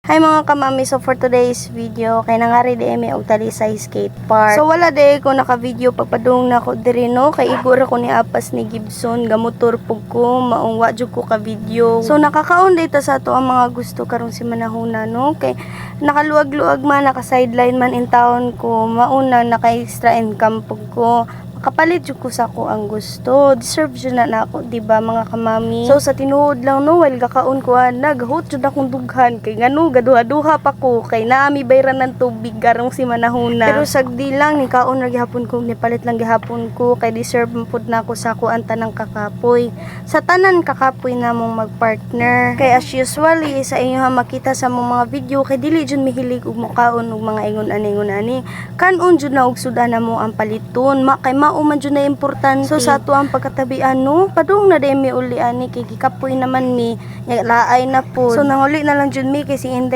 Hi mga kamami, so for today's video, kay nangari di emi og tali sa skate park. So wala di ko naka-video pagpadung na ko diri no, kay igor ako ni apas ni Gibson, gamotor pug ko, maungwa jud ko ka video. So nakakaon data sa ato ang mga gusto karong si manahuna no, kay nakaluwag-luwag man, naka-sideline man in town ko, mauna naka-extra income pug ko. Kapalit jud ko sa ko ang gusto. Deserve jud na ako, di ba mga kamami? So sa tinuod lang no, while gakaon ko naghot jud akong dughan kay ngano gaduha-duha pa ko kay naami bayran ng tubig garong si manahuna. Pero sagdi lang ni kaon ra gihapon ko, ni palit lang gihapon ko kay deserve pud na ko sa ko ang tanang kakapoy. Sa tanan kakapoy namong magpartner. Kay as usually sa inyo ha makita sa mong mga video kay dili jud mihilig og mukaon og mga ingon ani. Kanon jud na og sudan namo ang paliton. Kay mauman dyan na importante. So sa ato ang pagkatabian no, padung na demi uli ani kay gikapoy naman mi, laay na po. So nanguli na lang dyan mi kay si Inday